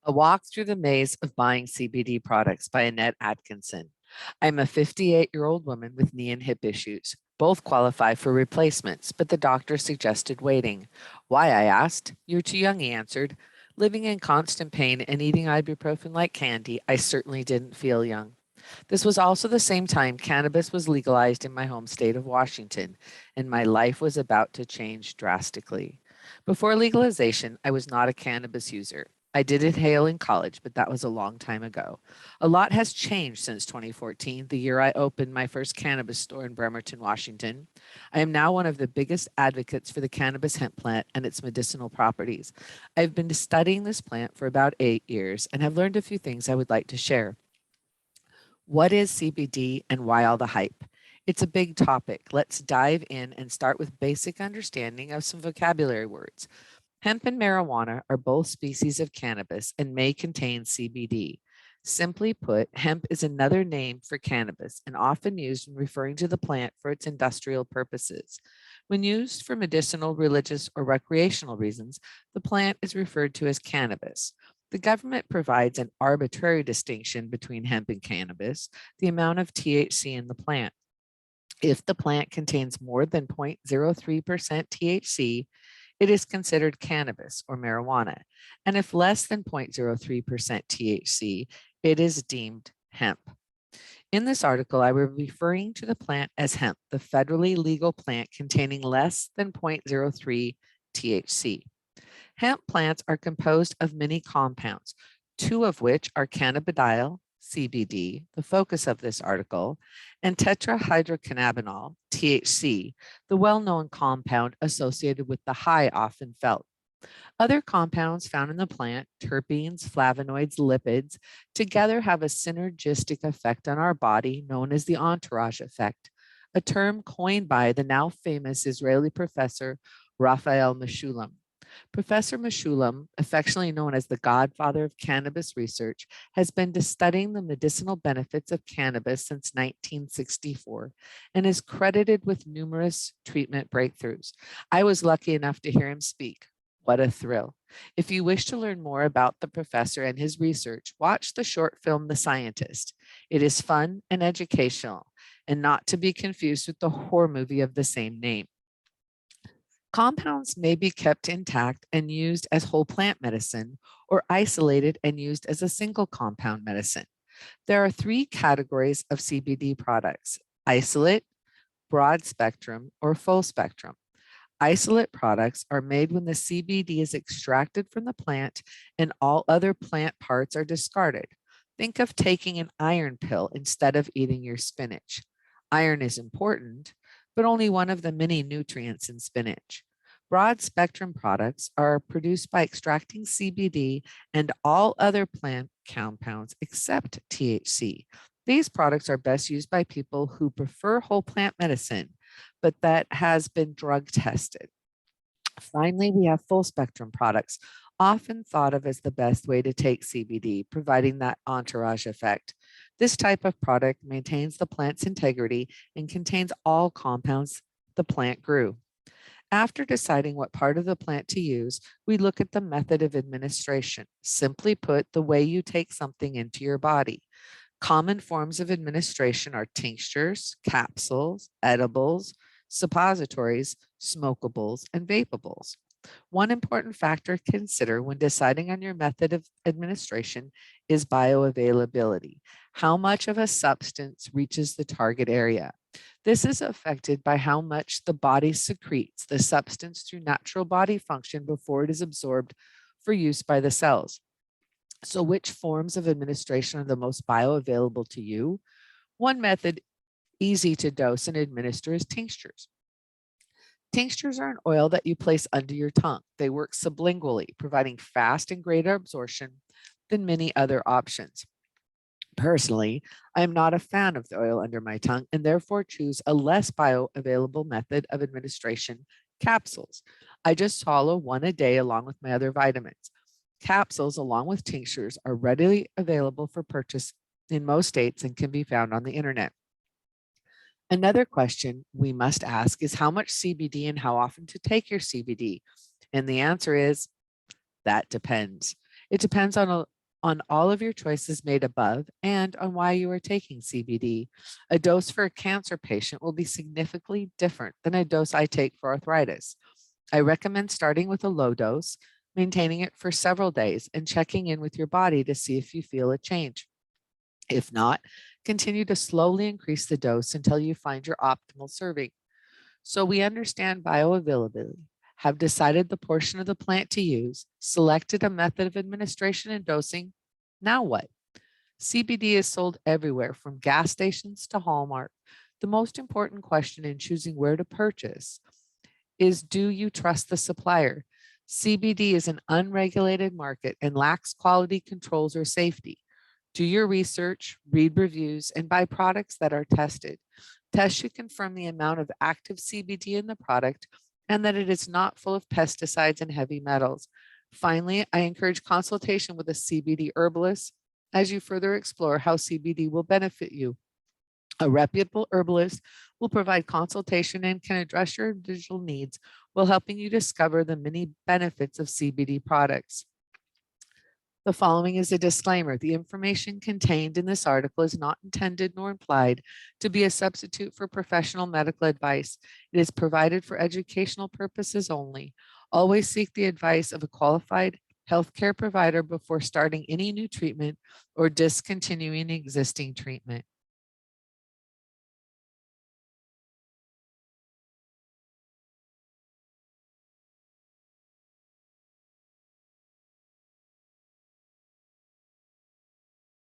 A Walk Through the Maze of Buying CBD Products by Annette Atkinson. I'm a 58-year-old woman with knee and hip issues. Both qualify for replacements, but the doctor suggested waiting. Why, I asked. You're too young, he answered. Living in constant pain and eating ibuprofen like candy, I certainly didn't feel young. This was also the same time cannabis was legalized in my home state of Washington, and my life was about to change drastically. Before legalization, I was not a cannabis user. I did inhale in college, but that was a long time ago. A lot has changed since 2014, the year I opened my first cannabis store in Bremerton, Washington. I am now one of the biggest advocates for the cannabis hemp plant and its medicinal properties. I've been studying this plant for about 8 years and have learned a few things I would like to share. What is CBD and why all the hype? It's a big topic. Let's dive in and start with basic understanding of some vocabulary words. Hemp and marijuana are both species of cannabis and may contain CBD. Simply put, hemp is another name for cannabis and often used in referring to the plant for its industrial purposes. When used for medicinal, religious, or recreational reasons, the plant is referred to as cannabis. The government provides an arbitrary distinction between hemp and cannabis, the amount of THC in the plant. If the plant contains more than 0.03% THC, it is considered cannabis or marijuana. And if less than 0.03% THC, it is deemed hemp. In this article, I will be referring to the plant as hemp, the federally legal plant containing less than 0.03 THC. Hemp plants are composed of many compounds, two of which are cannabidiol, CBD, the focus of this article, and tetrahydrocannabinol, THC, the well-known compound associated with the high often felt. Other compounds found in the plant, terpenes, flavonoids, lipids, together have a synergistic effect on our body known as the entourage effect, a term coined by the now famous Israeli professor Raphael Mechoulam. Professor Mechoulam, affectionately known as the godfather of cannabis research, has been studying the medicinal benefits of cannabis since 1964 and is credited with numerous treatment breakthroughs. I was lucky enough to hear him speak. What a thrill. If you wish to learn more about the professor and his research, watch the short film, The Scientist. It is fun and educational, and not to be confused with the horror movie of the same name. Compounds may be kept intact and used as whole plant medicine or isolated and used as a single compound medicine. There are three categories of CBD products: isolate, broad spectrum, or full spectrum. Isolate products are made when the CBD is extracted from the plant and all other plant parts are discarded. Think of taking an iron pill instead of eating your spinach. Iron is important, but only one of the many nutrients in spinach. Broad spectrum products are produced by extracting CBD and all other plant compounds except THC. These products are best used by people who prefer whole plant medicine, but that has been drug tested. Finally, we have full spectrum products, often thought of as the best way to take CBD, providing that entourage effect. This type of product maintains the plant's integrity and contains all compounds the plant grew. After deciding what part of the plant to use, we look at the method of administration. Simply put, the way you take something into your body. Common forms of administration are tinctures, capsules, edibles, suppositories, smokables, and vapables. One important factor to consider when deciding on your method of administration is bioavailability. How much of a substance reaches the target area? This is affected by how much the body secretes the substance through natural body function before it is absorbed for use by the cells. So which forms of administration are the most bioavailable to you? One method easy to dose and administer is tinctures. Tinctures are an oil that you place under your tongue. They work sublingually, providing fast and greater absorption than many other options. Personally, I am not a fan of the oil under my tongue and therefore choose a less bioavailable method of administration, capsules. I just swallow one a day along with my other vitamins. Capsules, along with tinctures, are readily available for purchase in most states and can be found on the internet. Another question we must ask is how much CBD and how often to take your CBD? And the answer is that depends. It depends on all of your choices made above and on why you are taking CBD. A dose for a cancer patient will be significantly different than a dose I take for arthritis. I recommend starting with a low dose, maintaining it for several days, and checking in with your body to see if you feel a change. If not, continue to slowly increase the dose until you find your optimal serving. So we understand bioavailability, have decided the portion of the plant to use, selected a method of administration and dosing. Now what? CBD is sold everywhere from gas stations to Hallmark. The most important question in choosing where to purchase is, do you trust the supplier? CBD is an unregulated market and lacks quality controls or safety. Do your research, read reviews, and buy products that are tested. Tests should confirm the amount of active CBD in the product and that it is not full of pesticides and heavy metals. Finally, I encourage consultation with a CBD herbalist as you further explore how CBD will benefit you. A reputable herbalist will provide consultation and can address your individual needs while helping you discover the many benefits of CBD products. The following is a disclaimer. The information contained in this article is not intended nor implied to be a substitute for professional medical advice. It is provided for educational purposes only. Always seek the advice of a qualified healthcare provider before starting any new treatment or discontinuing existing treatment.